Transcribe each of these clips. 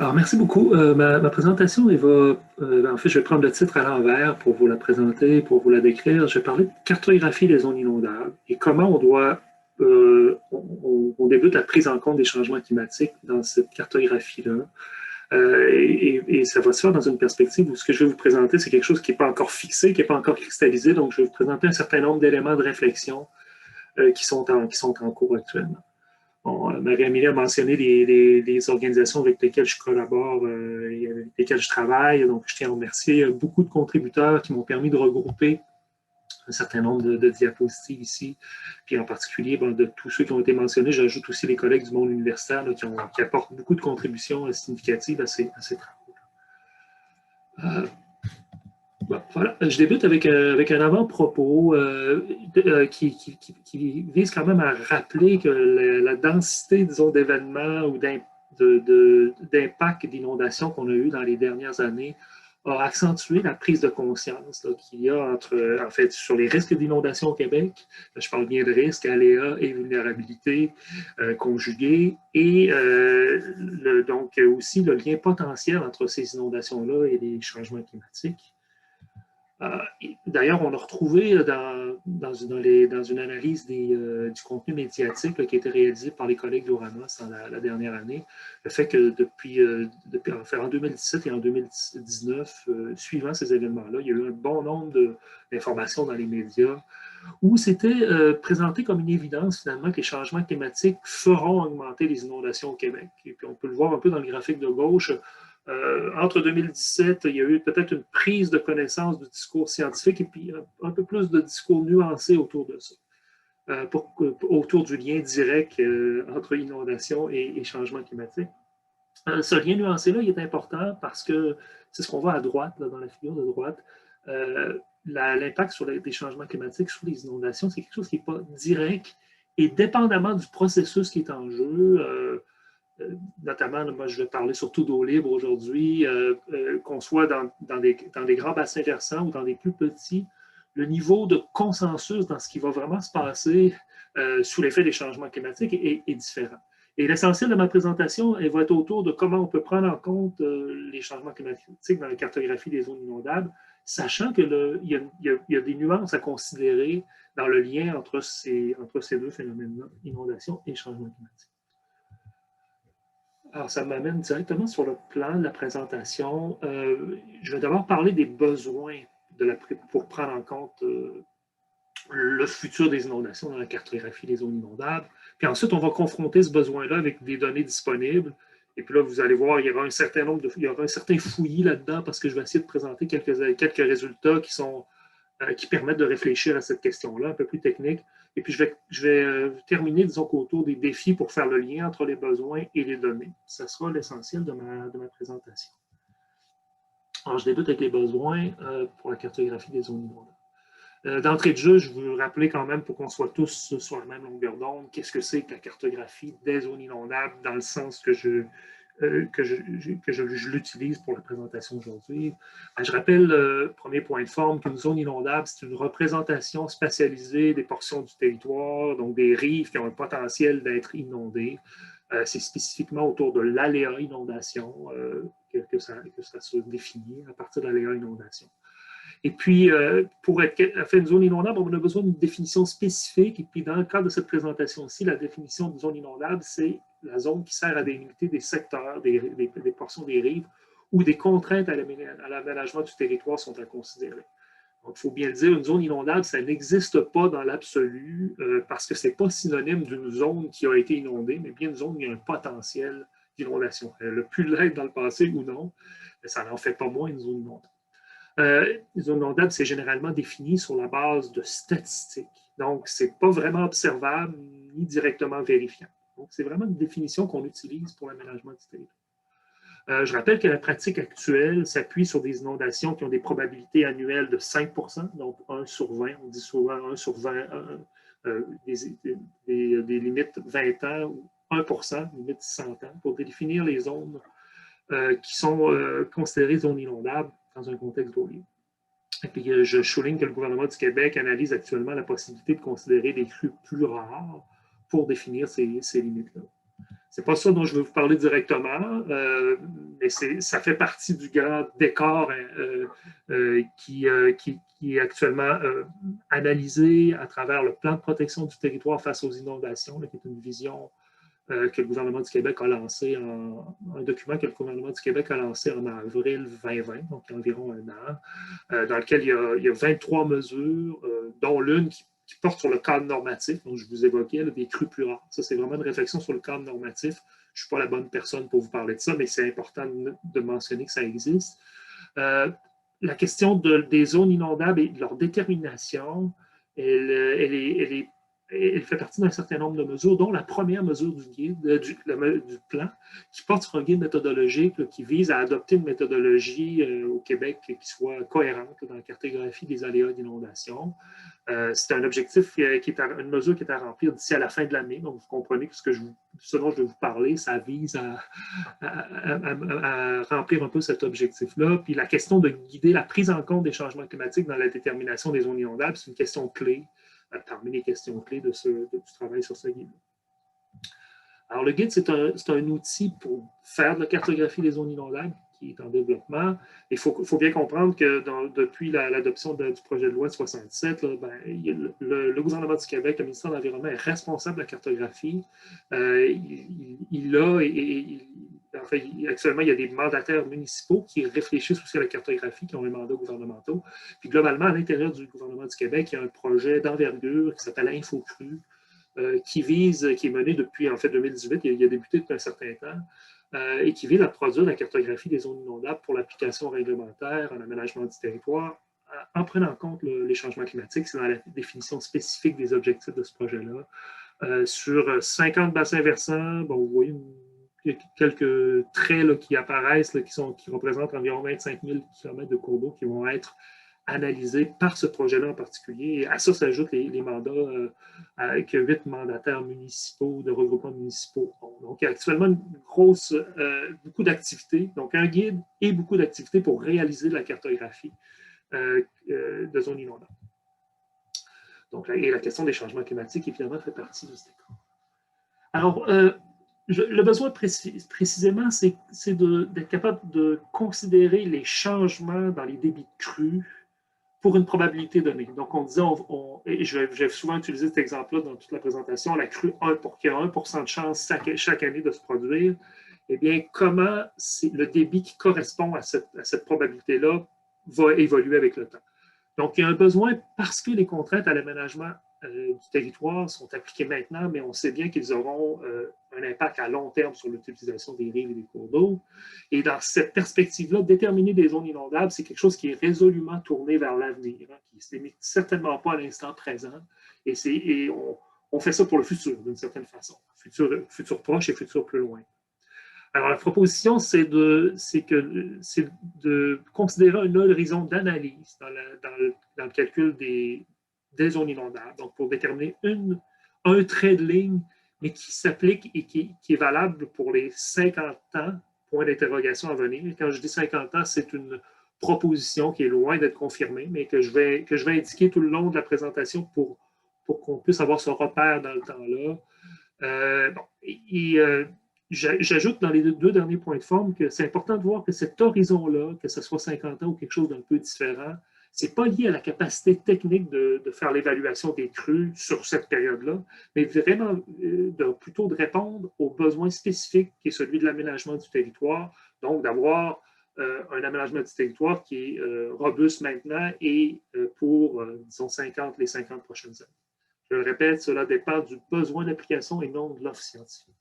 Alors, merci beaucoup. Ma présentation, en fait, je vais prendre le titre à l'envers pour vous la présenter, pour vous la décrire. Je vais parler de cartographie des zones inondables et comment on débute la prise en compte des changements climatiques dans cette cartographie-là. Et ça va se faire dans une perspective où ce que je vais vous présenter, c'est quelque chose qui n'est pas encore fixé, qui n'est pas encore cristallisé. Donc, je vais vous présenter un certain nombre d'éléments de réflexion qui sont en cours actuellement. Bon, Marie-Amélie a mentionné les organisations avec lesquelles je collabore et avec lesquelles je travaille. Donc, je tiens à remercier beaucoup de contributeurs qui m'ont permis de regrouper un certain nombre de diapositives ici. Puis en particulier, de tous ceux qui ont été mentionnés, j'ajoute aussi les collègues du monde universitaire qui apportent beaucoup de contributions significatives à ces travaux. Bon, voilà. Je débute avec un avant-propos qui vise quand même à rappeler que la densité, disons, d'événements ou d'impacts d'inondations qu'on a eu dans les dernières années a accentué la prise de conscience qu'il y a en fait, sur les risques d'inondation au Québec. Là, je parle bien de risques, aléas et vulnérabilité conjugués, et donc aussi le lien potentiel entre ces inondations-là et les changements climatiques. D'ailleurs, on a retrouvé dans une analyse du contenu médiatique qui a été réalisé par les collègues d'Ouranos la dernière année, le fait que en 2017 et en 2019, suivant ces événements-là, il y a eu un bon nombre d'informations dans les médias où c'était présenté comme une évidence finalement que les changements climatiques feront augmenter les inondations au Québec. Et puis on peut le voir un peu dans le graphique de gauche. Entre 2017, il y a eu peut-être une prise de connaissance du discours scientifique et puis un peu plus de discours nuancé autour de ça, autour du lien direct entre inondation et changement climatique. Ce lien nuancé-là, il est important parce que c'est ce qu'on voit à droite, là, dans la figure de droite. L'impact des changements climatiques sur les inondations, c'est quelque chose qui n'est pas direct et dépendamment du processus qui est en jeu. Notamment, moi, je vais parler surtout d'eau libre aujourd'hui, qu'on soit dans des grands bassins versants ou dans des plus petits, le niveau de consensus dans ce qui va vraiment se passer sous l'effet des changements climatiques est différent. Et l'essentiel de ma présentation, elle va être autour de comment on peut prendre en compte les changements climatiques dans la cartographie des zones inondables, sachant qu'il y a des nuances à considérer dans le lien entre ces deux phénomènes-là, inondation et changement climatique. Alors, ça m'amène directement sur le plan de la présentation. Je vais d'abord parler des besoins pour prendre en compte le futur des inondations dans la cartographie des zones inondables. Puis ensuite, on va confronter ce besoin-là avec des données disponibles. Et puis là, vous allez voir, il y aura un certain fouillis là-dedans parce que je vais essayer de présenter quelques résultats qui permettent de réfléchir à cette question-là, un peu plus technique. Et puis, je vais terminer, disons, autour des défis pour faire le lien entre les besoins et les données. Ça sera l'essentiel de ma présentation. Alors, je débute avec les besoins pour la cartographie des zones inondables. D'entrée de jeu, je veux rappeler quand même, pour qu'on soit tous sur la même longueur d'onde, qu'est-ce que c'est que la cartographie des zones inondables dans le sens que je l'utilise pour la présentation aujourd'hui. Je rappelle, premier point de forme, qu'une zone inondable, c'est une représentation spatialisée des portions du territoire, donc des rives qui ont un potentiel d'être inondées. C'est spécifiquement autour de l'aléa inondation que ça se définit à partir de l'aléa inondation. Et puis, pour faire une zone inondable, on a besoin d'une définition spécifique. Et puis, dans le cadre de cette présentation-ci, la définition d'une zone inondable, c'est la zone qui sert à délimiter des secteurs, des portions des rives où des contraintes à l'aménagement du territoire sont à considérer. Donc, il faut bien le dire, une zone inondable, ça n'existe pas dans l'absolu parce que ce n'est pas synonyme d'une zone qui a été inondée, mais bien une zone où il y a un potentiel d'inondation. Elle a pu l'être dans le passé ou non, mais ça n'en fait pas moins une zone inondable. Les zones inondables, c'est généralement défini sur la base de statistiques. Donc, ce n'est pas vraiment observable ni directement vérifiable. Donc, c'est vraiment une définition qu'on utilise pour l'aménagement du territoire. Je rappelle que la pratique actuelle s'appuie sur des inondations qui ont des probabilités annuelles de 5 donc 1 sur 20. On dit souvent 1 sur 20, des limites 20 ans ou 1 limite 100 ans, pour définir les zones qui sont considérées zones inondables dans un contexte d'eau libre. Et puis, je souligne que le gouvernement du Québec analyse actuellement la possibilité de considérer des crues plus rares pour définir ces limites-là. C'est pas ça dont je vais vous parler directement, mais ça fait partie du grand décor qui est actuellement analysé à travers le plan de protection du territoire face aux inondations, là, qui est une vision que le gouvernement du Québec a lancé, un document que le gouvernement du Québec a lancé en avril 2020, donc il y a environ un an, dans lequel il y a 23 mesures, dont l'une qui porte sur le cadre normatif, dont je vous évoquais, là, des crues plus rares. Ça, c'est vraiment une réflexion sur le cadre normatif. Je ne suis pas la bonne personne pour vous parler de ça, mais c'est important de mentionner que ça existe. La question des zones inondables et de leur détermination, elle fait partie d'un certain nombre de mesures, dont la première mesure du guide, du plan, qui porte sur un guide méthodologique là, qui vise à adopter une méthodologie au Québec qui soit cohérente dans la cartographie des aléas d'inondation. C'est un objectif qui est une mesure qui est à remplir d'ici à la fin de l'année. Donc, vous comprenez que ce dont je vais vous parler, ça vise à remplir un peu cet objectif-là. Puis la question de guider la prise en compte des changements climatiques dans la détermination des zones inondables, c'est une question clé parmi les questions clés du travail sur ce guide. Alors, le guide, c'est un outil pour faire de la cartographie des zones inondables qui est en développement. Il faut bien comprendre que depuis l'adoption du projet de loi 67, là, le gouvernement du Québec, le ministère de l'Environnement est responsable de la cartographie. Actuellement, il y a des mandataires municipaux qui réfléchissent aussi à la cartographie, qui ont un mandat gouvernementaux. Puis globalement, à l'intérieur du gouvernement du Québec, il y a un projet d'envergure qui s'appelle InfoCru, qui est mené depuis en fait 2018, il a débuté depuis un certain temps, et qui vise à produire la cartographie des zones inondables pour l'application réglementaire en aménagement du territoire, en prenant en compte les changements climatiques. C'est dans la définition spécifique des objectifs de ce projet-là. Sur 50 bassins versants, bon, vous voyez quelques traits là, qui apparaissent, là, qui représentent environ 25 000 km de cours d'eau qui vont être analysés par ce projet-là en particulier. Et à ça s'ajoutent les mandats avec 8 mandataires municipaux, de regroupements municipaux. Donc, il y a actuellement beaucoup d'activités, donc un guide et beaucoup d'activités pour réaliser la cartographie de zones inondables. Donc, et la question des changements climatiques, évidemment, fait partie de ce décor. Alors, le besoin précisément, c'est d'être capable de considérer les changements dans les débits de crue pour une probabilité donnée. Donc, on disait, et je vais souvent utiliser cet exemple-là dans toute la présentation, la crue qui a 1% de chance chaque année de se produire. Eh bien, comment le débit qui correspond à cette probabilité-là va évoluer avec le temps. Donc, il y a un besoin parce que les contraintes à l'aménagement du territoire sont appliquées maintenant, mais on sait bien qu'ils auront un impact à long terme sur l'utilisation des rives et des cours d'eau. Et dans cette perspective-là, déterminer des zones inondables, c'est quelque chose qui est résolument tourné vers l'avenir, hein, qui ne se limite certainement pas à l'instant présent. Et on fait ça pour le futur, d'une certaine façon. Futur proche et futur plus loin. Alors, la proposition, c'est de considérer un horizon d'analyse dans le calcul des zones inondables, donc pour déterminer un trait de ligne, mais qui s'applique et qui est valable pour les 50 ans, point d'interrogation à venir. Et quand je dis 50 ans, c'est une proposition qui est loin d'être confirmée, mais que je vais indiquer tout le long de la présentation pour qu'on puisse avoir ce repère dans le temps-là. J'ajoute dans les deux derniers points de forme que c'est important de voir que cet horizon-là, que ce soit 50 ans ou quelque chose d'un peu différent, ce n'est pas lié à la capacité technique de faire l'évaluation des crues sur cette période-là, mais vraiment plutôt de répondre aux besoins spécifiques qui est celui de l'aménagement du territoire, donc d'avoir un aménagement du territoire qui est robuste maintenant et pour, disons, les 50 prochaines années. Je le répète, cela dépend du besoin d'application et non de l'offre scientifique.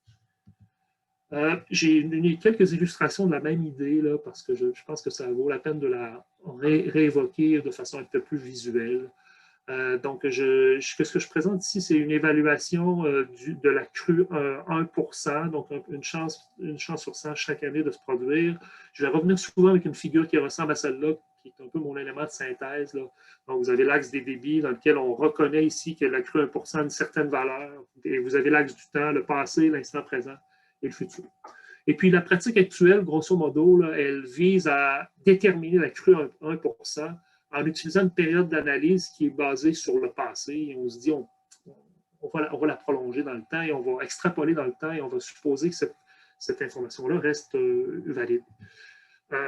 J'ai quelques illustrations de la même idée, là, parce que je pense que ça vaut la peine de la réévoquer de façon un peu plus visuelle. Donc, ce que je présente ici, c'est une évaluation de la crue 1%, donc une chance sur 100 chaque année de se produire. Je vais revenir souvent avec une figure qui ressemble à celle-là, qui est un peu mon élément de synthèse, là. Donc, vous avez l'axe des débits dans lequel on reconnaît ici que la crue 1% a une certaine valeur. Et vous avez l'axe du temps, le passé, l'instant présent et le futur. Et puis, la pratique actuelle, grosso modo, là, elle vise à déterminer la crue 1% en utilisant une période d'analyse qui est basée sur le passé. Et on se dit, on va la prolonger dans le temps et on va extrapoler dans le temps et on va supposer que cette information-là reste valide.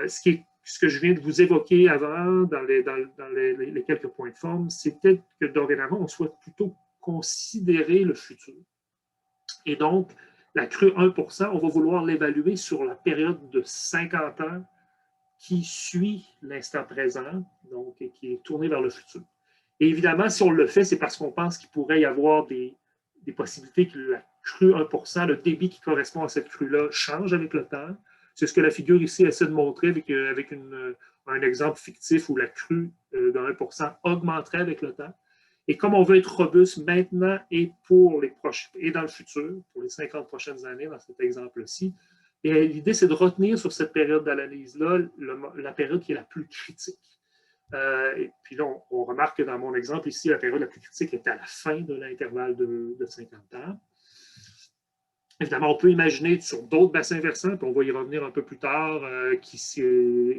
Ce que je viens de vous évoquer avant dans les quelques points de forme, c'est peut-être que dorénavant, on souhaite plutôt considérer le futur. Et donc, la crue 1 on va vouloir l'évaluer sur la période de 50 ans qui suit l'instant présent, donc et qui est tournée vers le futur. Et évidemment, si on le fait, c'est parce qu'on pense qu'il pourrait y avoir des possibilités que la crue 1 le débit qui correspond à cette crue-là, change avec le temps. C'est ce que la figure ici essaie de montrer avec un exemple fictif où la crue de 1 augmenterait avec le temps. Et comme on veut être robuste maintenant et dans le futur, pour les 50 prochaines années, dans cet exemple-ci, et l'idée, c'est de retenir sur cette période d'analyse-là la période qui est la plus critique. Et puis là, on remarque que dans mon exemple ici, la période la plus critique est à la fin de l'intervalle de 50 ans. Évidemment, on peut imaginer sur d'autres bassins versants, puis on va y revenir un peu plus tard,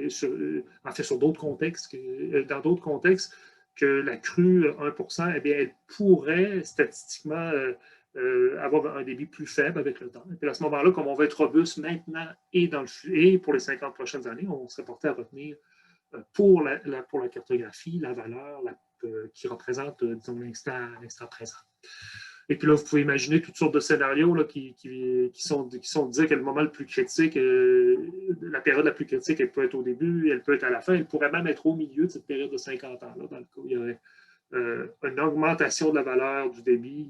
sur d'autres contextes, dans d'autres contextes, que la crue 1 eh bien, elle pourrait statistiquement avoir un débit plus faible avec le temps. Et puis à ce moment-là, comme on va être robuste maintenant et pour les 50 prochaines années, on serait porté à retenir pour la cartographie la valeur qui représente, disons, l'instant présent. Et puis là, vous pouvez imaginer toutes sortes de scénarios là, qui sont de dire que le moment le plus critique, la période la plus critique, elle peut être au début, elle peut être à la fin, elle pourrait même être au milieu de cette période de 50 ans. Là, dans le cas où il y aurait une augmentation de la valeur du débit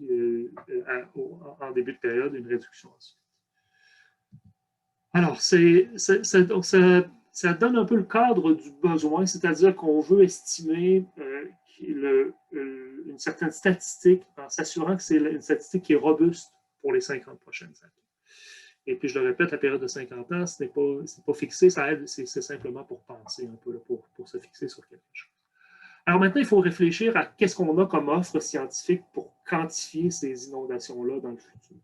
en début de période et une réduction ensuite. Alors, ça donne un peu le cadre du besoin, c'est-à-dire qu'on veut estimer une certaine statistique en s'assurant que c'est une statistique qui est robuste pour les 50 prochaines années. Et puis, je le répète, la période de 50 ans, ce n'est pas fixé, ça aide, c'est simplement pour penser un peu, pour se fixer sur quelque chose. Alors maintenant, il faut réfléchir à qu'est-ce qu'on a comme offre scientifique pour quantifier ces inondations-là dans le futur.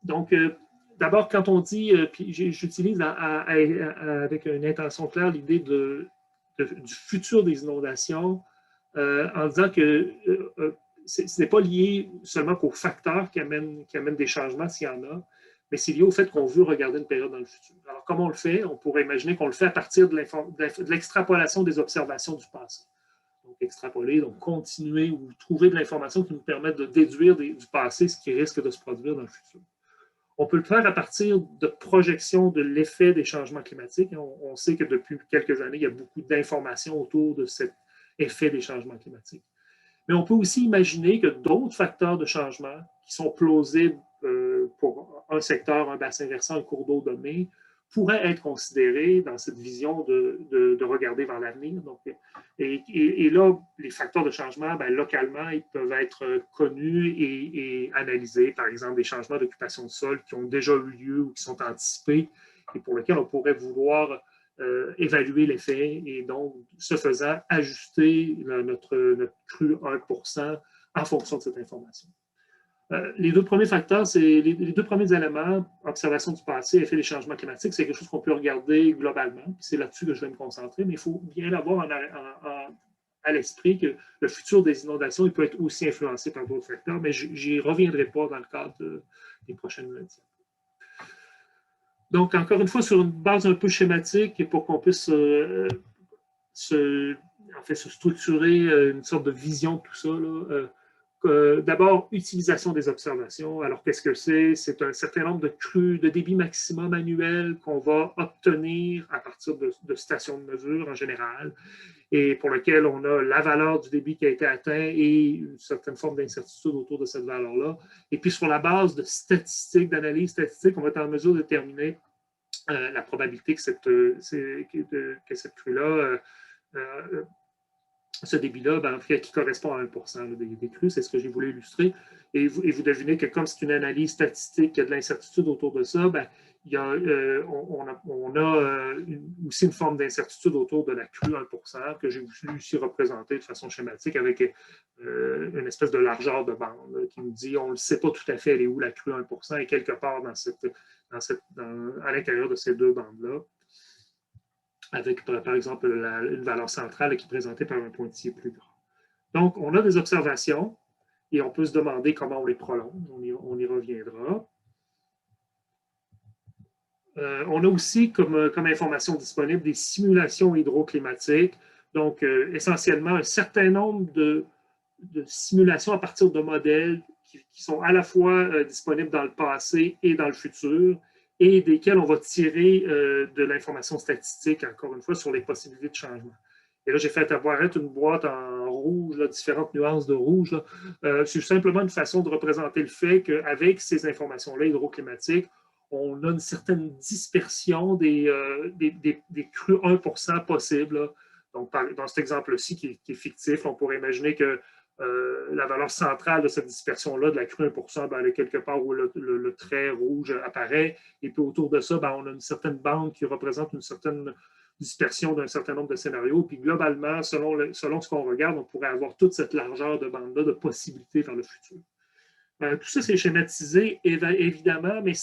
Donc, d'abord, quand on dit, puis j'utilise avec une intention claire l'idée du futur des inondations en disant que ce n'est pas lié seulement qu'aux facteurs qui amènent des changements s'il y en a, mais c'est lié au fait qu'on veut regarder une période dans le futur. Alors, comment on le fait? On pourrait imaginer qu'on le fait à partir de l'extrapolation des observations du passé. Donc, extrapoler, donc continuer ou trouver de l'information qui nous permette de déduire du passé ce qui risque de se produire dans le futur. On peut le faire à partir de projections de l'effet des changements climatiques. On sait que depuis quelques années, il y a beaucoup d'informations autour de cet effet des changements climatiques. Mais on peut aussi imaginer que d'autres facteurs de changement qui sont plausibles pour un secteur, un bassin versant, un cours d'eau donné, pourraient être considérés dans cette vision de regarder vers l'avenir. Et là, les facteurs de changement, localement, ils peuvent être connus et analysés. Par exemple, des changements d'occupation de sol qui ont déjà eu lieu ou qui sont anticipés et pour lesquels on pourrait vouloir évaluer l'effet et donc, ce faisant, ajuster notre crue 1 en fonction de cette information. Les deux premiers facteurs, c'est les deux premiers éléments, observation du passé, effet des changements climatiques, c'est quelque chose qu'on peut regarder globalement. C'est là-dessus que je vais me concentrer, mais il faut bien avoir à l'esprit que le futur des inondations, il peut être aussi influencé par d'autres facteurs, mais je n'y reviendrai pas dans le cadre des prochaines minutes. Donc, encore une fois, sur une base un peu schématique et pour qu'on puisse se structurer une sorte de vision de tout ça, d'abord, utilisation des observations. Alors, qu'est-ce que c'est? C'est un certain nombre de crues, de débit maximum annuel qu'on va obtenir à partir de stations de mesure en général et pour lequel on a la valeur du débit qui a été atteint et une certaine forme d'incertitude autour de cette valeur-là. Et puis, sur la base de statistiques, d'analyse statistique, on va être en mesure de déterminer la probabilité que cette crue-là ce débit-là, qui correspond à 1 des crues, c'est ce que j'ai voulu illustrer. Et vous devinez que comme c'est une analyse statistique, il y a de l'incertitude autour de ça, on a aussi une forme d'incertitude autour de la crue 1 que j'ai voulu ici représenter de façon schématique avec une espèce de largeur de bande qui nous dit on ne sait pas tout à fait elle est où la crue 1 et quelque part à l'intérieur de ces deux bandes-là, avec, par exemple, une valeur centrale qui est présentée par un pointillé plus grand. Donc, on a des observations Et on peut se demander comment on les prolonge. On y reviendra. On a aussi comme information disponible des simulations hydroclimatiques. Donc, essentiellement, un certain nombre de simulations à partir de modèles qui sont à la fois disponibles dans le passé et dans le futur, et desquels on va tirer de l'information statistique, encore une fois, sur les possibilités de changement. Et là, j'ai fait apparaître une boîte en rouge, là, différentes nuances de rouge. C'est simplement une façon de représenter le fait qu'avec ces informations-là hydroclimatiques, on a une certaine dispersion des crues 1% possibles. Là. Donc, dans cet exemple-ci qui est fictif, on pourrait imaginer que la valeur centrale de cette dispersion-là, de la crue 1%, ben, elle est quelque part où le trait rouge apparaît. Et puis autour de ça, ben, on a une certaine bande qui représente une certaine dispersion d'un certain nombre de scénarios. Puis globalement, selon ce qu'on regarde, on pourrait avoir toute cette largeur de bande-là de possibilités vers le futur. Tout ça, c'est schématisé, évidemment, mais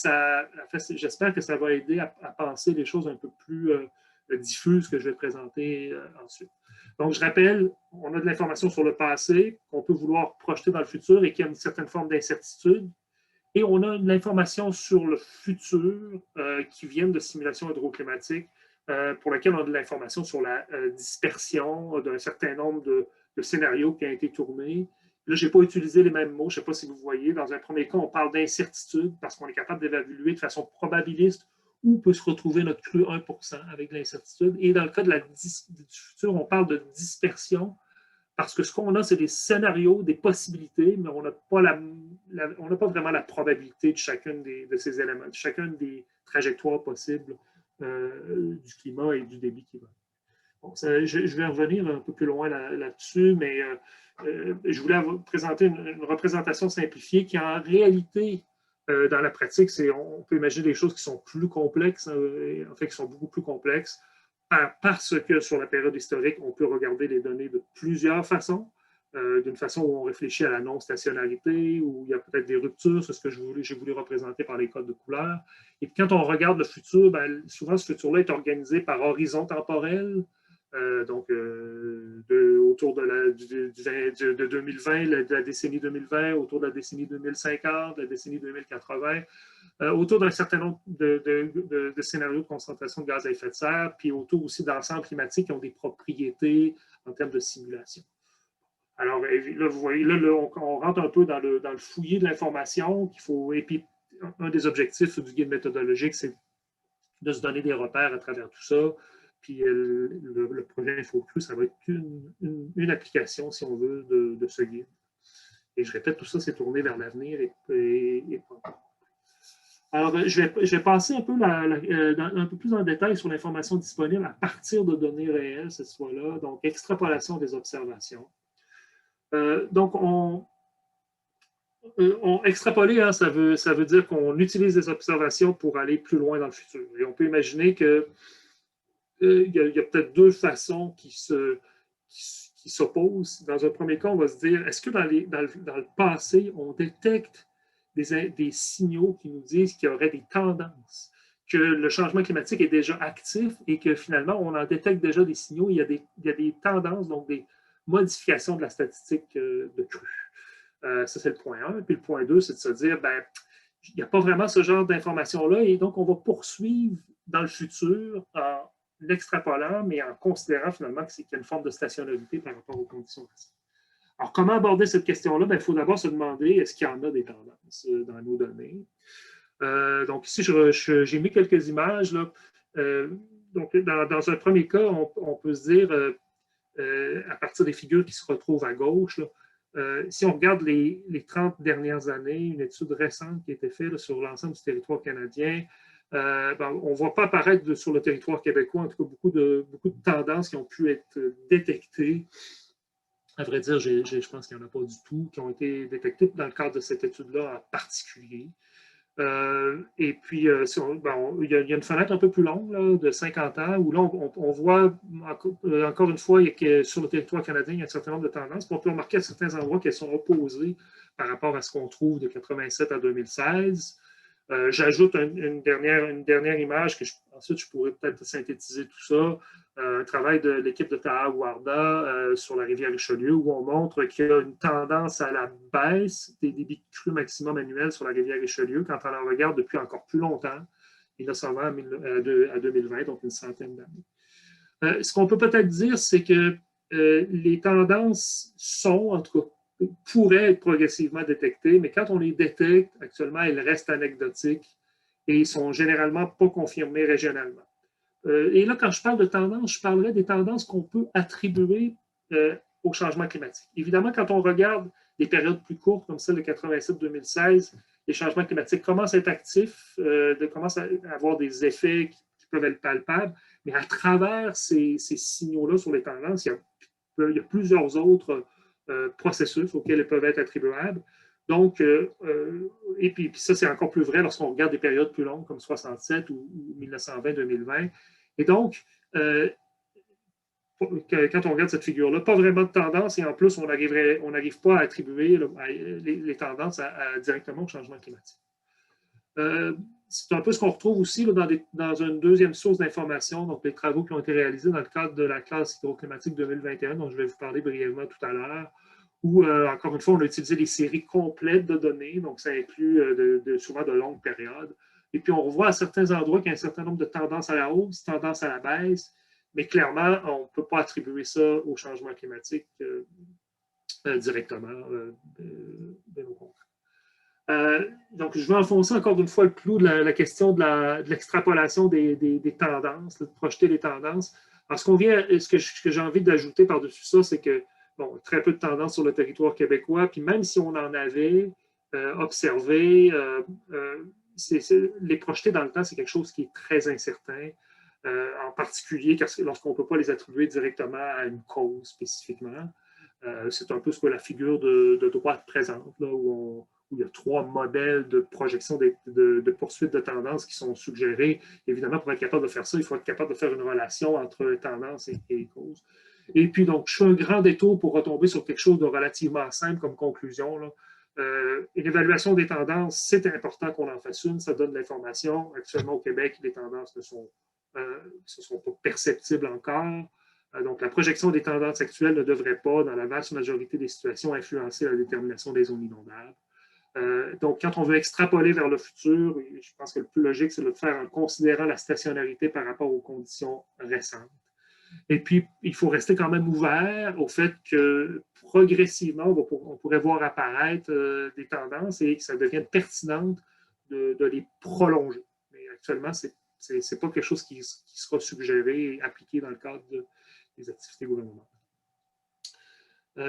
j'espère que ça va aider à penser les choses un peu plus diffuses que je vais présenter ensuite. Donc, je rappelle, on a de l'information sur le passé qu'on peut vouloir projeter dans le futur et qu'il y a une certaine forme d'incertitude. Et on a de l'information sur le futur qui viennent de simulations hydroclimatiques pour laquelle on a de l'information sur la dispersion d'un certain nombre de scénarios qui ont été tournés. Là, je n'ai pas utilisé les mêmes mots, je ne sais pas si vous voyez. Dans un premier cas, on parle d'incertitude parce qu'on est capable d'évaluer de façon probabiliste où peut se retrouver notre crue 1% avec l'incertitude. Et dans le cas du futur, on parle de dispersion parce que ce qu'on a, c'est des scénarios, des possibilités, mais on n'a pas vraiment la probabilité de chacun de ces éléments, de chacune des trajectoires possibles du climat et du débit qui va. Bon, je vais revenir un peu plus loin là-dessus, mais je voulais vous présenter une représentation simplifiée qui, en réalité, dans la pratique, on peut imaginer des choses qui sont plus complexes, en fait, qui sont beaucoup plus complexes, parce que sur la période historique, on peut regarder les données de plusieurs façons. D'une façon où on réfléchit à la non-stationnarité, où il y a peut-être des ruptures, c'est ce que j'ai voulu représenter par les codes de couleurs. Et puis quand on regarde le futur, ben, souvent ce futur-là est organisé par horizon temporel. Donc, autour de 2020, de la décennie 2020, autour de la décennie 2050, de la décennie 2080, autour d'un certain nombre de scénarios de concentration de gaz à effet de serre, puis autour aussi d'ensembles climatiques qui ont des propriétés en termes de simulation. Alors, là, vous voyez, là, on rentre un peu dans le fouillis de l'information qu'il faut. Et puis, un des objectifs du guide méthodologique, c'est de se donner des repères à travers tout ça. Puis le projet InfoCru, ça va être une application, si on veut, de ce guide. Et je répète, tout ça, c'est tourné vers l'avenir et pas. Alors, je vais passer un peu, un peu plus en détail sur l'information disponible à partir de données réelles, cette fois-là. Donc, extrapolation des observations. Donc, on extrapoler, hein, ça veut dire qu'on utilise des observations pour aller plus loin dans le futur. Et on peut imaginer que il y a peut-être deux façons qui s'opposent. Dans un premier cas, on va se dire, est-ce que dans le passé, on détecte des signaux qui nous disent qu'il y aurait des tendances, que le changement climatique est déjà actif et que finalement, on en détecte déjà des signaux, il y a des tendances, donc des modifications de la statistique de crue. Ça, c'est le point 1. Puis le point 2, c'est de se dire, ben, il n'y a pas vraiment ce genre d'informations-là et donc on va poursuivre dans le futur en l'extrapolant, mais en considérant finalement qu'il y a une forme de stationnarité par rapport aux conditions récentes. Alors, comment aborder cette question-là? Il faut d'abord se demander, est-ce qu'il y en a des tendances dans nos données? Donc, ici, j'ai mis quelques images. Là. Donc, dans un premier cas, on peut se dire, à partir des figures qui se retrouvent à gauche, là, si on regarde les 30 dernières années, une étude récente qui a été faite là, sur l'ensemble du territoire canadien, on ne voit pas apparaître sur le territoire québécois, en tout cas, beaucoup de tendances qui ont pu être détectées. À vrai dire, je pense qu'il n'y en a pas du tout qui ont été détectées dans le cadre de cette étude-là en particulier. Et puis, il y a une fenêtre un peu plus longue, là, de 50 ans, où là, on voit, encore une fois, que sur le territoire canadien, il y a un certain nombre de tendances. Puis on peut remarquer à certains endroits qu'elles sont opposées par rapport à ce qu'on trouve de 87 à 2016. J'ajoute une dernière image que ensuite je pourrais peut-être synthétiser tout ça. Un travail de l'équipe de Taha Warda sur la rivière Richelieu où on montre qu'il y a une tendance à la baisse des débits de crue maximum annuels sur la rivière Richelieu quand on en regarde depuis encore plus longtemps, 1920 à 2020, donc une centaine d'années. Ce qu'on peut peut-être dire, c'est que les tendances sont, en tout cas, pourraient être progressivement détectées, mais quand on les détecte, actuellement, elles restent anecdotiques et sont généralement pas confirmées régionalement. Et là, quand je parle de tendances, je parlerai des tendances qu'on peut attribuer au changement climatique. Évidemment, quand on regarde des périodes plus courtes, comme celle de 87-2016, les changements climatiques commencent à être actifs, commencent à avoir des effets qui peuvent être palpables, mais à travers ces signaux-là sur les tendances, il y a plusieurs autres processus auxquels elles peuvent être attribuables. Donc, et puis ça, c'est encore plus vrai lorsqu'on regarde des périodes plus longues comme 67 ou 1920-2020. Et donc, quand on regarde cette figure-là, pas vraiment de tendance et en plus, on n'arrive pas à attribuer les tendances directement au changement climatique. C'est un peu ce qu'on retrouve aussi là, dans une deuxième source d'information, donc les travaux qui ont été réalisés dans le cadre de la classe hydroclimatique 2021, dont je vais vous parler brièvement tout à l'heure, où, encore une fois, on a utilisé des séries complètes de données, donc ça inclut souvent de longues périodes. Et puis, on revoit à certains endroits qu'il y a un certain nombre de tendances à la hausse, tendances à la baisse, mais clairement, on ne peut pas attribuer ça au changement climatique directement de nos comptes. Donc, je vais enfoncer encore une fois le clou de la question de l'extrapolation des tendances, de projeter les tendances. Alors, ce que j'ai envie d'ajouter par-dessus ça, c'est que, bon, très peu de tendances sur le territoire québécois, puis même si on en avait observé, les projeter dans le temps, c'est quelque chose qui est très incertain, en particulier lorsqu'on ne peut pas les attribuer directement à une cause spécifiquement. C'est un peu ce que la figure de droite présente, là, où il y a 3 modèles de projection de poursuite de tendance qui sont suggérés. Évidemment, pour être capable de faire ça, il faut être capable de faire une relation entre tendance et cause. Et puis, donc, je fais un grand détour pour retomber sur quelque chose de relativement simple comme conclusion. Là. Une évaluation des tendances, c'est important qu'on en fasse une, ça donne de l'information. Actuellement, au Québec, les tendances ne sont pas perceptibles encore. Donc, la projection des tendances actuelles ne devrait pas, dans la vaste majorité des situations, influencer la détermination des zones inondables. Donc, quand on veut extrapoler vers le futur, je pense que le plus logique, c'est de le faire en considérant la stationnarité par rapport aux conditions récentes. Et puis, il faut rester quand même ouvert au fait que progressivement, on pourrait voir apparaître des tendances et que ça devienne pertinent de les prolonger. Mais actuellement, ce n'est pas quelque chose qui sera suggéré et appliqué dans le cadre des activités gouvernementales.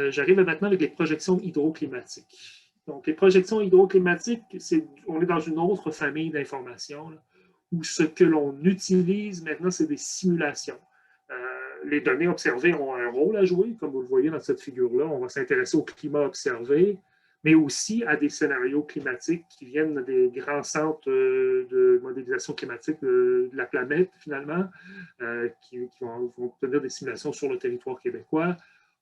J'arrive maintenant avec les projections hydroclimatiques. Donc, les projections hydroclimatiques, on est dans une autre famille d'informations où ce que l'on utilise maintenant, c'est des simulations. Les données observées ont un rôle à jouer, comme vous le voyez dans cette figure-là. On va s'intéresser au climat observé, mais aussi à des scénarios climatiques qui viennent des grands centres de modélisation climatique de la planète, finalement, qui vont obtenir des simulations sur le territoire québécois.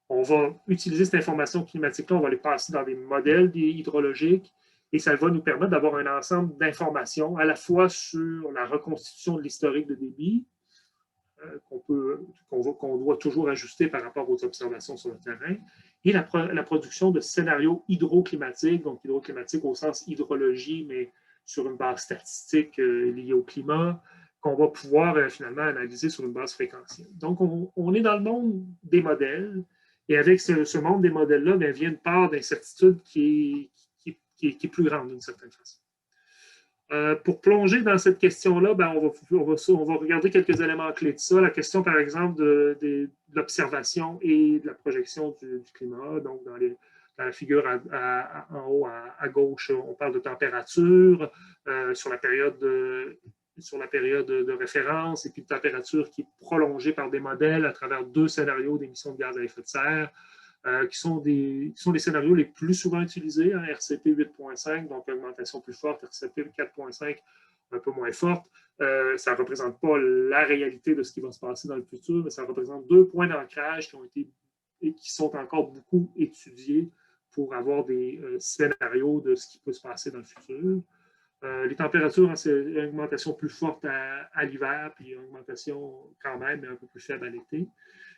On va utiliser cette information climatique-là, on va les passer dans des modèles hydrologiques et ça va nous permettre d'avoir un ensemble d'informations à la fois sur la reconstitution de l'historique de débit, qu'on doit toujours ajuster par rapport aux observations sur le terrain, et la production de scénarios hydroclimatiques, donc hydroclimatiques au sens hydrologie, mais sur une base statistique liée au climat, qu'on va pouvoir finalement analyser sur une base fréquentielle. Donc, on est dans le monde des modèles, et avec ce monde des modèles-là, vient une part d'incertitude qui est plus grande d'une certaine façon. Pour plonger dans cette question-là, on va regarder quelques éléments clés de ça. La question, par exemple, de l'observation et de la projection du climat. Donc, dans la figure en haut à gauche, on parle de température sur la période de référence et puis de température qui est prolongée par des modèles à travers 2 scénarios d'émissions de gaz à effet de serre. Qui sont les scénarios les plus souvent utilisés, hein, RCP 8.5, donc augmentation plus forte, RCP 4.5, un peu moins forte. Ça ne représente pas la réalité de ce qui va se passer dans le futur, mais ça représente 2 points d'ancrage qui sont encore beaucoup étudiés pour avoir des scénarios de ce qui peut se passer dans le futur. Les températures, hein, c'est une augmentation plus forte à l'hiver, puis une augmentation quand même, mais un peu plus faible à l'été.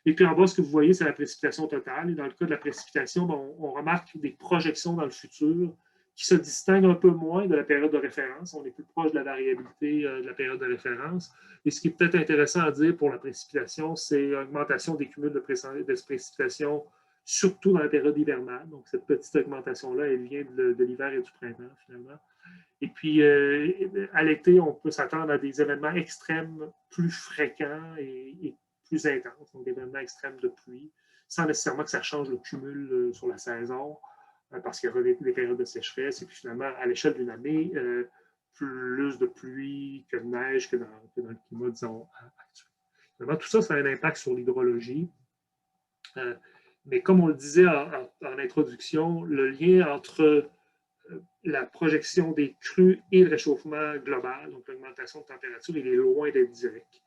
Et puis en bas, ce que vous voyez, c'est la précipitation totale. Et dans le cas de la précipitation, on remarque des projections dans le futur qui se distinguent un peu moins de la période de référence. On est plus proche de la variabilité de la période de référence. Et ce qui est peut-être intéressant à dire pour la précipitation, c'est l'augmentation des cumuls de précipitation, surtout dans la période hivernale. Donc, cette petite augmentation-là, elle vient de l'hiver et du printemps, finalement. Et puis, à l'été, on peut s'attendre à des événements extrêmes plus fréquents et plus intenses, donc des événements extrêmes de pluie, sans nécessairement que ça change le cumul sur la saison, parce qu'il y aura des périodes de sécheresse. Et puis, finalement, à l'échelle d'une année, plus de pluie que de neige que dans le climat, disons, actuel. Finalement, tout ça, ça a un impact sur l'hydrologie. Mais comme on le disait en introduction, le lien entre la projection des crues et le réchauffement global, donc l'augmentation de température, il est loin d'être direct.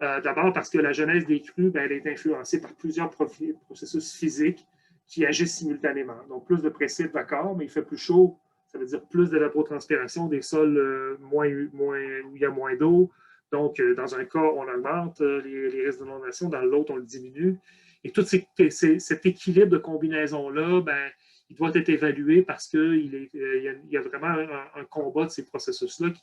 D'abord parce que la genèse des crues, ben, elle est influencée par plusieurs processus physiques qui agissent simultanément. Donc, plus de précipes, d'accord, mais il fait plus chaud, ça veut dire plus d'évapotranspiration, des sols où il y a moins d'eau. Donc, dans un cas, on augmente les risques d'inondation, dans l'autre, on le diminue. Et tout cet équilibre de combinaison-là, ben, il doit être évalué parce qu'il y a vraiment un combat de ces processus-là qui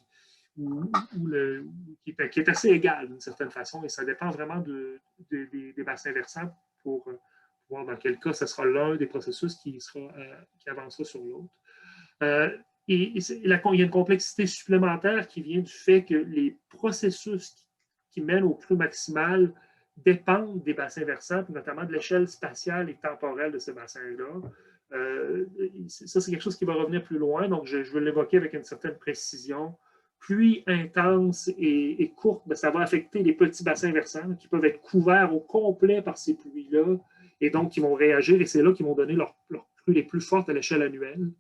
est assez égal d'une certaine façon, et ça dépend vraiment des bassins versants pour voir dans quel cas ce sera l'un des processus qui avancera sur l'autre. Il y a une complexité supplémentaire qui vient du fait que les processus qui mènent au creux maximal dépendent des bassins versants, notamment de l'échelle spatiale et temporelle de ces bassins-là. Ça, c'est quelque chose qui va revenir plus loin, donc je vais l'évoquer avec une certaine précision. Pluie intense et courte, ben, ça va affecter les petits bassins versants qui peuvent être couverts au complet par ces pluies-là et donc qui vont réagir, et c'est là qu'ils vont donner leurs crues les plus fortes à l'échelle annuelle.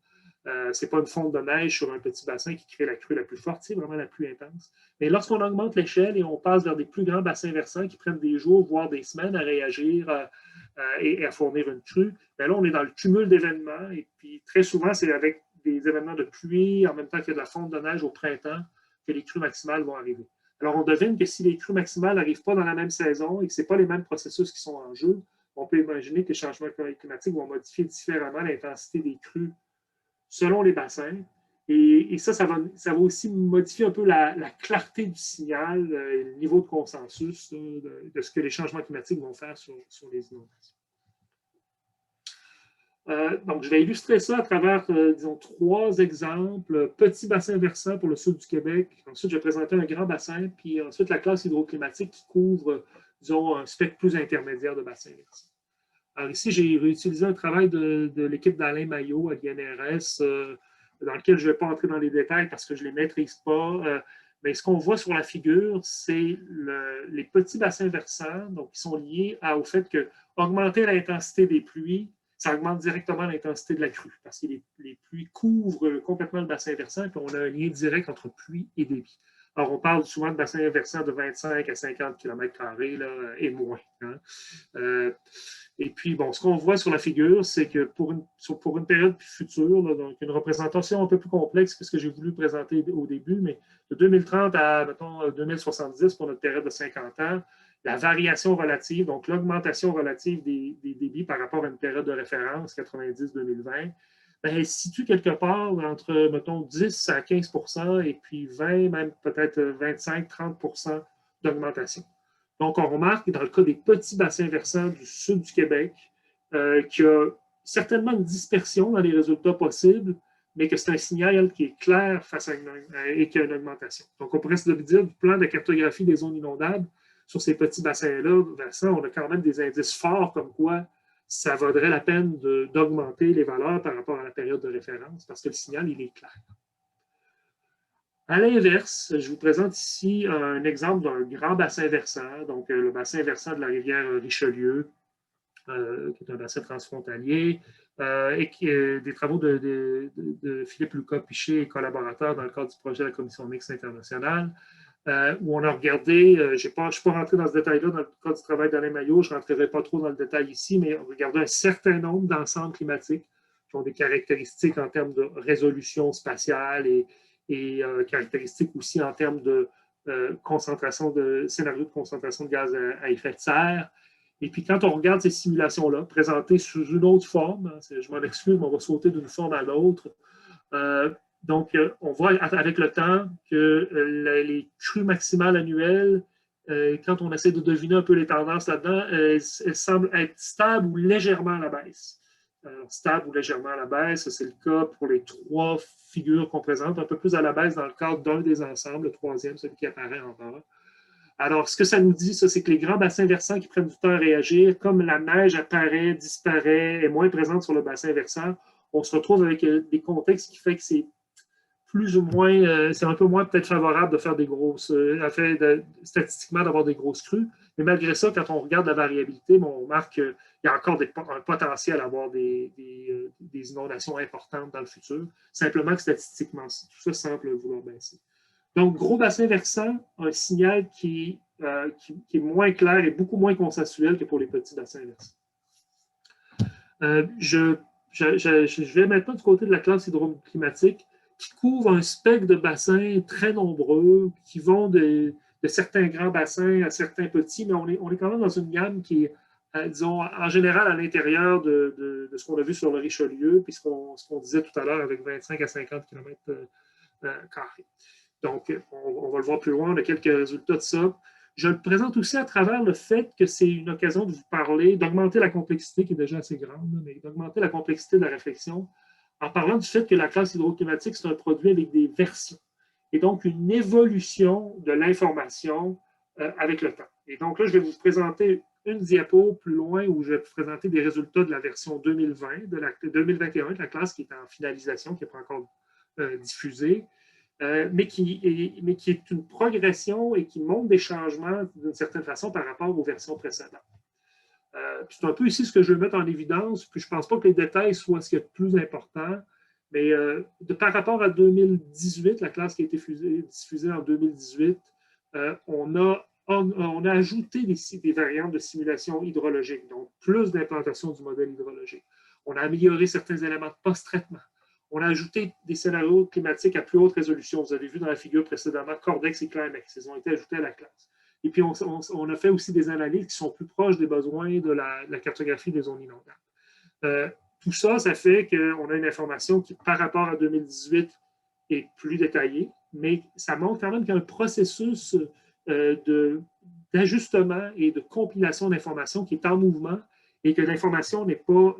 Ce n'est pas une fonte de neige sur un petit bassin qui crée la crue la plus forte, c'est vraiment la pluie intense. Mais lorsqu'on augmente l'échelle et on passe vers des plus grands bassins versants qui prennent des jours, voire des semaines à réagir et à fournir une crue, bien là, on est dans le cumul d'événements. Et puis, très souvent, c'est avec des événements de pluie, en même temps qu'il y a de la fonte de neige au printemps, que les crues maximales vont arriver. Alors, on devine que si les crues maximales n'arrivent pas dans la même saison et que ce n'est pas les mêmes processus qui sont en jeu, on peut imaginer que les changements climatiques vont modifier différemment l'intensité des crues selon les bassins. Et ça va aussi modifier un peu la clarté du signal et le niveau de consensus de ce que les changements climatiques vont faire sur les inondations. Donc, je vais illustrer ça à travers, disons, 3 exemples. Petit bassin versant pour le sud du Québec. Ensuite, je vais présenter un grand bassin, puis ensuite la classe hydroclimatique qui couvre, disons, un spectre plus intermédiaire de bassins versants. Alors ici, j'ai réutilisé un travail de l'équipe d'Alain Maillot à l'INRS, dans lequel je ne vais pas entrer dans les détails parce que je ne les maîtrise pas. Mais ce qu'on voit sur la figure, c'est les petits bassins versants, donc qui sont liés au fait que augmenter l'intensité des pluies, ça augmente directement l'intensité de la crue, parce que les pluies couvrent complètement le bassin versant, et puis on a un lien direct entre pluie et débit. Alors, on parle souvent de bassins versants de 25 à 50 km² et moins. Hein. Et puis, bon, ce qu'on voit sur la figure, c'est que pour une période future, là, donc une représentation un peu plus complexe que ce que j'ai voulu présenter au début, mais de 2030 à, mettons, 2070 pour notre période de 50 ans, la variation relative, donc l'augmentation relative des débits par rapport à une période de référence, 90-2020, ben, elle se situe quelque part entre, mettons, 10 à 15 % et puis 20, même peut-être 25-30 % d'augmentation. Donc, on remarque dans le cas des petits bassins versants du sud du Québec qu'il y a certainement une dispersion dans les résultats possibles, mais que c'est un signal qui est clair face et qu'il y a une augmentation. Donc, on pourrait se dire du plan de cartographie des zones inondables sur ces petits bassins-là, versants, on a quand même des indices forts comme quoi ça vaudrait la peine d'augmenter les valeurs par rapport à la période de référence parce que le signal, il est clair. À l'inverse, je vous présente ici un exemple d'un grand bassin versant, donc le bassin versant de la rivière Richelieu, qui est un bassin transfrontalier, et des travaux de Philippe Lucas-Piché et collaborateurs dans le cadre du projet de la Commission mixte internationale, où on a regardé, je ne suis pas rentré dans ce détail-là dans le cadre du travail d'Alain Maillot, je ne rentrerai pas trop dans le détail ici, mais on a regardé un certain nombre d'ensembles climatiques qui ont des caractéristiques en termes de résolution spatiale et et caractéristiques aussi en termes de scénario de concentration de gaz à effet de serre. Et puis, quand on regarde ces simulations-là, présentées sous une autre forme, je m'en excuse, mais on va sauter d'une forme à l'autre. Donc, on voit avec le temps que les crues maximales annuelles, quand on essaie de deviner un peu les tendances là-dedans, elles semblent être stables ou légèrement à la baisse. Stable ou légèrement à la baisse, c'est le cas pour les 3 figures qu'on présente, un peu plus à la baisse dans le cadre d'un des ensembles, le 3e, celui qui apparaît en bas. Alors, ce que ça nous dit, ça, c'est que les grands bassins versants qui prennent du temps à réagir, comme la neige apparaît, disparaît, est moins présente sur le bassin versant, on se retrouve avec des contextes qui fait que c'est plus ou moins, c'est un peu moins peut-être favorable de faire des grosses, statistiquement d'avoir des grosses crues. Mais malgré ça, quand on regarde la variabilité, bon, on remarque qu'il y a encore un potentiel à avoir des inondations importantes dans le futur. Simplement que statistiquement, tout ça semble vouloir baisser. Donc, gros bassin versant, un signal qui est moins clair et beaucoup moins consensuel que pour les petits bassins versants. Je vais maintenant du côté de la classe hydroclimatique qui couvre un spectre de bassins très nombreux, qui vont de certains grands bassins à certains petits, mais on est quand même dans une gamme qui est, disons, en général à l'intérieur de ce qu'on a vu sur le Richelieu, puis ce qu'on disait tout à l'heure avec 25 à 50 km carrés. Donc, on va le voir plus loin, on a quelques résultats de ça. Je le présente aussi à travers le fait que c'est une occasion de vous parler, d'augmenter la complexité qui est déjà assez grande, mais d'augmenter la complexité de la réflexion en parlant du fait que la classe hydroclimatique, c'est un produit avec des versions et donc une évolution de l'information avec le temps. Et donc là, je vais vous présenter une diapo plus loin où je vais vous présenter des résultats de la version 2020, de la 2021 de la classe qui est en finalisation, qui n'est pas encore diffusée. Mais qui est une progression et qui montre des changements d'une certaine façon par rapport aux versions précédentes. C'est un peu ici ce que je veux mettre en évidence, puis je ne pense pas que les détails soient ce qui est le plus important, mais par rapport à 2018, la classe qui a été diffusée en 2018, on a ajouté des variantes de simulation hydrologique, donc plus d'implantation du modèle hydrologique. On a amélioré certains éléments de post-traitement. On a ajouté des scénarios climatiques à plus haute résolution. Vous avez vu dans la figure précédemment, Cordex et Climax, ils ont été ajoutés à la classe. Et puis, on a fait aussi des analyses qui sont plus proches des besoins de la cartographie des zones inondables. Tout ça, ça fait qu'on a une information qui, par rapport à 2018, est plus détaillée, mais ça montre quand même qu'il y a un processus d'ajustement et de compilation d'informations qui est en mouvement et que l'information n'est pas,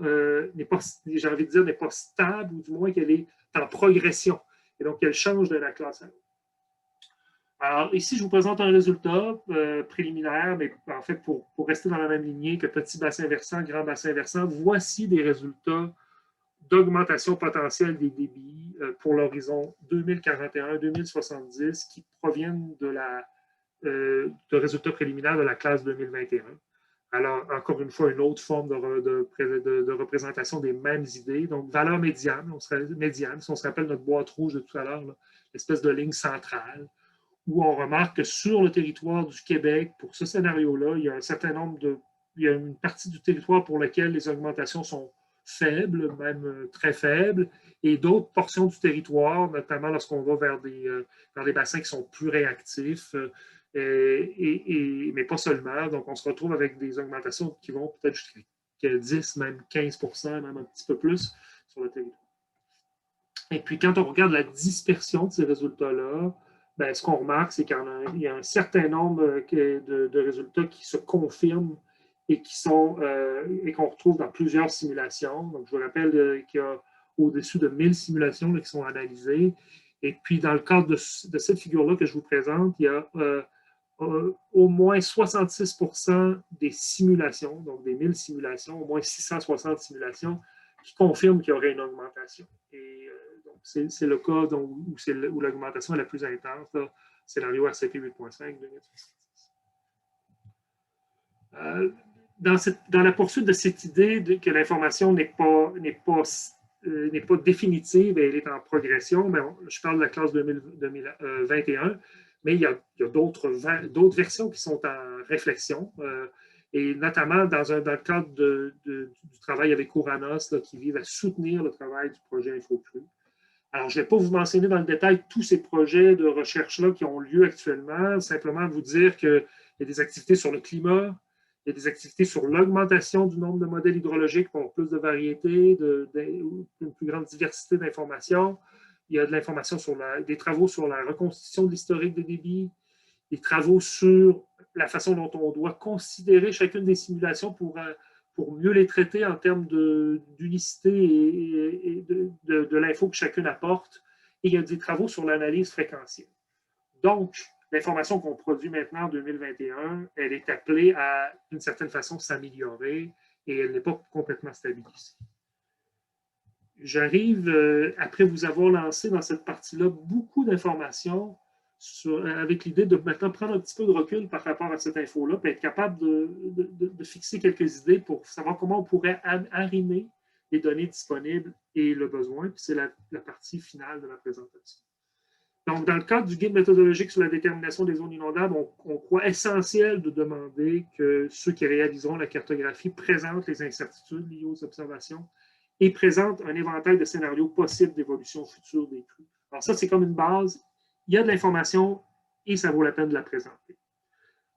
j'ai envie de dire, n'est pas stable, ou du moins qu'elle est en progression. Et donc, elle change de la classe à l'autre. Alors, ici, je vous présente un résultat préliminaire, mais en fait, pour rester dans la même lignée que petit bassin versant, grand bassin versant, voici des résultats d'augmentation potentielle des débits pour l'horizon 2041-2070 qui proviennent de résultats préliminaires de la classe 2021. Alors, encore une fois, une autre forme de représentation des mêmes idées. Donc, valeur médiane, si on se rappelle notre boîte rouge de tout à l'heure, l'espèce de ligne centrale, où on remarque que sur le territoire du Québec, pour ce scénario-là, il y a un certain nombre il y a une partie du territoire pour laquelle les augmentations sont faibles, même très faibles, et d'autres portions du territoire, notamment lorsqu'on va vers des bassins qui sont plus réactifs, mais pas seulement. Donc, on se retrouve avec des augmentations qui vont peut-être jusqu'à 10, même 15 %, même un petit peu plus sur le territoire. Et puis, quand on regarde la dispersion de ces résultats-là, ben, ce qu'on remarque, c'est qu'il y a un certain nombre de résultats qui se confirment et qu'on retrouve dans plusieurs simulations. Donc, je vous rappelle qu'il y a au-dessus de 1000 simulations qui sont analysées. Et puis, dans le cadre de cette figure-là que je vous présente, il y a au moins 66 % des simulations, donc des 1000 simulations, au moins 660 simulations, qui confirment qu'il y aurait une augmentation. Et c'est le cas où l'augmentation est la plus intense, là, scénario RCP 8.5 2070. Dans la poursuite de cette idée que l'information n'est pas définitive et elle est en progression, mais je parle de la classe 2021, mais il y a d'autres versions qui sont en réflexion, et notamment dans le cadre du travail avec Ouranos, qui vise à soutenir le travail du projet InfoCru. Alors, je ne vais pas vous mentionner dans le détail tous ces projets de recherche-là qui ont lieu actuellement, simplement vous dire qu'il y a des activités sur le climat, il y a des activités sur l'augmentation du nombre de modèles hydrologiques pour plus de variété, une plus grande diversité d'informations. Il y a de l'information sur des travaux sur la reconstitution de l'historique des débits, des travaux sur la façon dont on doit considérer chacune des simulations pour mieux les traiter en termes d'unicité et de l'info que chacune apporte. Et il y a des travaux sur l'analyse fréquentielle. Donc, l'information qu'on produit maintenant en 2021, elle est appelée à, d'une certaine façon, s'améliorer et elle n'est pas complètement stabilisée. J'arrive, après vous avoir lancé dans cette partie-là beaucoup d'informations avec l'idée de maintenant prendre un petit peu de recul par rapport à cette info-là, puis être capable de fixer quelques idées pour savoir comment on pourrait arrimer les données disponibles et le besoin, puis c'est la partie finale de la présentation. Donc, dans le cadre du guide méthodologique sur la détermination des zones inondables, on croit essentiel de demander que ceux qui réaliseront la cartographie présentent les incertitudes liées aux observations et présentent un éventail de scénarios possibles d'évolution future des crues. Alors ça, c'est comme une base. Il y a de l'information et ça vaut la peine de la présenter.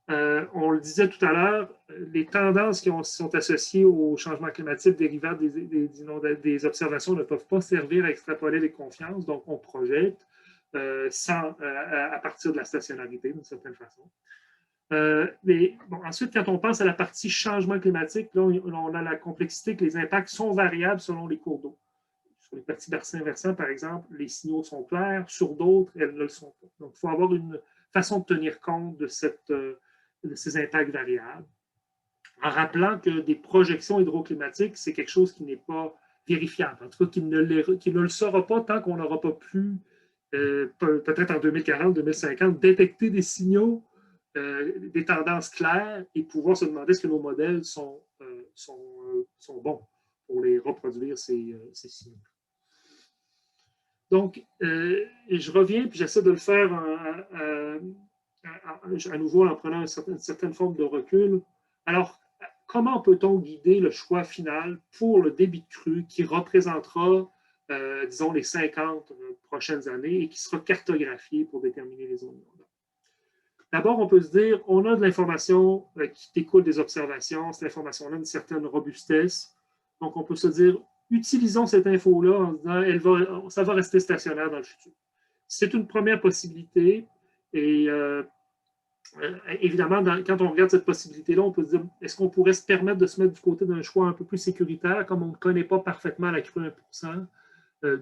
On le disait tout à l'heure, les tendances qui sont associées au changement climatique dérivant des observations ne peuvent pas servir à extrapoler les confiances, donc on projette à partir de la stationnarité d'une certaine façon. Mais bon, ensuite, quand on pense à la partie changement climatique, là, on a la complexité que les impacts sont variables selon les cours d'eau. Sur les petits bassins versants, par exemple, les signaux sont clairs, sur d'autres, elles ne le sont pas. Donc, il faut avoir une façon de tenir compte de ces impacts variables, en rappelant que des projections hydroclimatiques, c'est quelque chose qui n'est pas vérifiable, en tout cas qui ne le sera pas tant qu'on n'aura pas pu, peut-être en 2040, 2050, détecter des signaux, des tendances claires et pouvoir se demander est-ce que nos modèles sont bons pour les reproduire, ces signaux. Donc, je reviens, puis j'essaie de le faire à nouveau en prenant une certaine forme de recul. Alors, comment peut-on guider le choix final pour le débit de crue qui représentera, disons, les 50 prochaines années et qui sera cartographié pour déterminer les zones inondables? D'abord, on peut se dire, on a de l'information qui découle des observations, cette information-là a une certaine robustesse. Donc, on peut se dire, utilisons cette info-là en disant, ça va rester stationnaire dans le futur. C'est une première possibilité et évidemment, quand on regarde cette possibilité-là, on peut se dire, est-ce qu'on pourrait se permettre de se mettre du côté d'un choix un peu plus sécuritaire, comme on ne connaît pas parfaitement la crue 1%,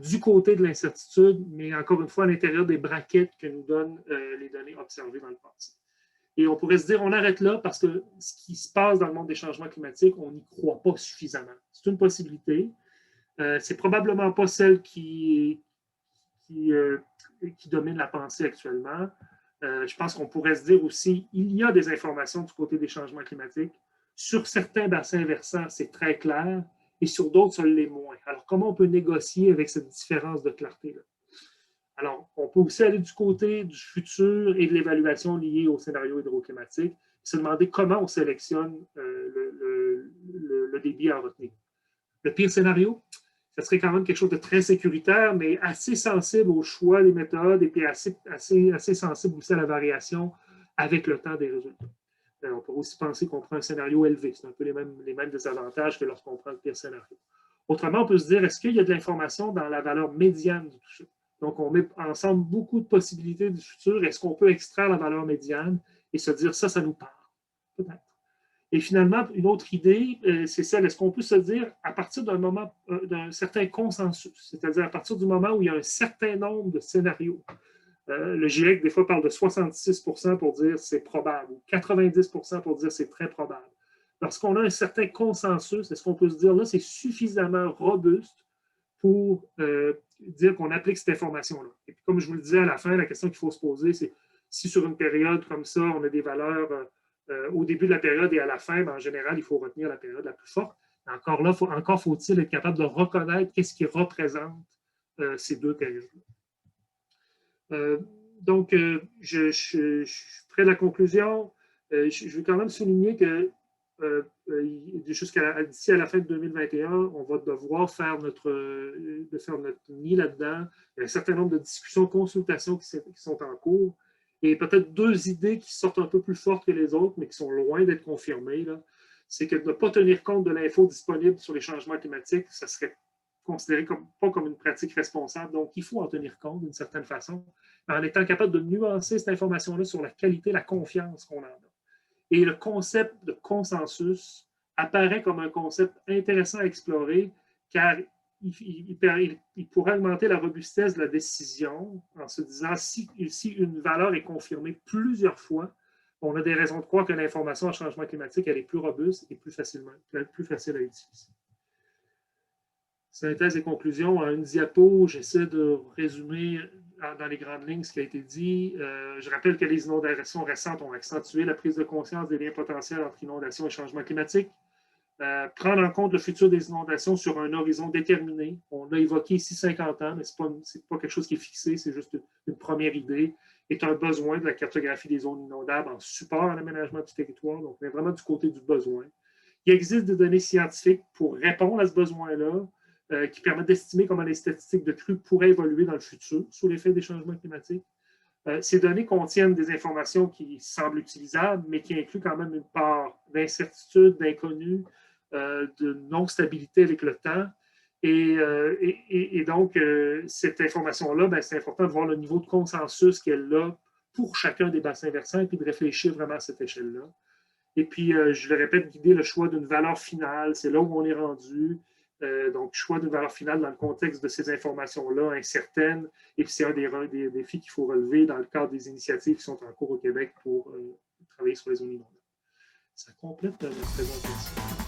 du côté de l'incertitude, mais encore une fois, à l'intérieur des braquettes que nous donnent les données observées dans le passé. Et on pourrait se dire, on arrête là parce que ce qui se passe dans le monde des changements climatiques, on n'y croit pas suffisamment. C'est une possibilité. C'est probablement pas celle qui domine la pensée actuellement. Je pense qu'on pourrait se dire aussi, il y a des informations du côté des changements climatiques. Sur certains bassins versants, c'est très clair, et sur d'autres, ça l'est moins. Alors, comment on peut négocier avec cette différence de clarté-là? Alors, on peut aussi aller du côté du futur et de l'évaluation liée au scénario hydroclimatique, se demander comment on sélectionne le débit à retenir. Le pire scénario, ça serait quand même quelque chose de très sécuritaire, mais assez sensible au choix des méthodes et puis assez sensible aussi à la variation avec le temps des résultats. On peut aussi penser qu'on prend un scénario élevé. C'est un peu les mêmes désavantages que lorsqu'on prend le pire scénario. Autrement, on peut se dire, est-ce qu'il y a de l'information dans la valeur médiane du tout ça? Donc, on met ensemble beaucoup de possibilités du futur. Est-ce qu'on peut extraire la valeur médiane et se dire, ça nous parle? Peut-être. Et finalement, une autre idée, c'est celle, est-ce qu'on peut se dire, à partir d'un certain consensus, c'est-à-dire à partir du moment où il y a un certain nombre de scénarios, le GIEC, des fois, parle de 66% pour dire c'est probable, ou 90% pour dire c'est très probable. Lorsqu'on a un certain consensus, est-ce qu'on peut se dire là, c'est suffisamment robuste pour dire qu'on applique cette information-là? Et puis, comme je vous le disais à la fin, la question qu'il faut se poser, c'est si sur une période comme ça, on a des valeurs au début de la période et à la fin, ben, en général, il faut retenir la période la plus forte. Encore là, encore faut-il être capable de reconnaître qu'est-ce qui représente ces deux périodes-là. Donc, je suis près de la conclusion. Je veux quand même souligner que d'ici à la fin de 2021, on va devoir faire notre nid là-dedans. Il y a un certain nombre de discussions, consultations qui sont en cours. Et peut-être deux idées qui sortent un peu plus fortes que les autres, mais qui sont loin d'être confirmées. C'est que de ne pas tenir compte de l'info disponible sur les changements climatiques, ça serait considéré pas comme une pratique responsable. Donc, il faut en tenir compte d'une certaine façon, en étant capable de nuancer cette information-là sur la qualité, la confiance qu'on en a. Et le concept de consensus apparaît comme un concept intéressant à explorer, car il pourrait augmenter la robustesse de la décision en se disant si une valeur est confirmée plusieurs fois, on a des raisons de croire que l'information en changement climatique elle est plus robuste et plus facile à utiliser. Synthèse et conclusion. En une diapo, j'essaie de résumer dans les grandes lignes ce qui a été dit. Je rappelle que les inondations récentes ont accentué la prise de conscience des liens potentiels entre inondations et changement climatique. Prendre en compte le futur des inondations sur un horizon déterminé. On a évoqué ici 50 ans, mais ce n'est pas quelque chose qui est fixé, c'est juste une première idée. Est un besoin de la cartographie des zones inondables en support à l'aménagement du territoire. Donc, on est vraiment du côté du besoin. Il existe des données scientifiques pour répondre à ce besoin-là, qui permettent d'estimer comment les statistiques de crues pourraient évoluer dans le futur sous l'effet des changements climatiques. Ces données contiennent des informations qui semblent utilisables, mais qui incluent quand même une part d'incertitude, d'inconnu, de non-stabilité avec le temps. Et donc, cette information-là, c'est important de voir le niveau de consensus qu'elle a pour chacun des bassins versants et puis de réfléchir vraiment à cette échelle-là. Et puis, je le répète, guider le choix d'une valeur finale, c'est là où on est rendu. Donc, choix d'une valeur finale dans le contexte de ces informations-là incertaines. Et puis, c'est un des défis qu'il faut relever dans le cadre des initiatives qui sont en cours au Québec pour travailler sur les zones inondables. Ça complète notre présentation.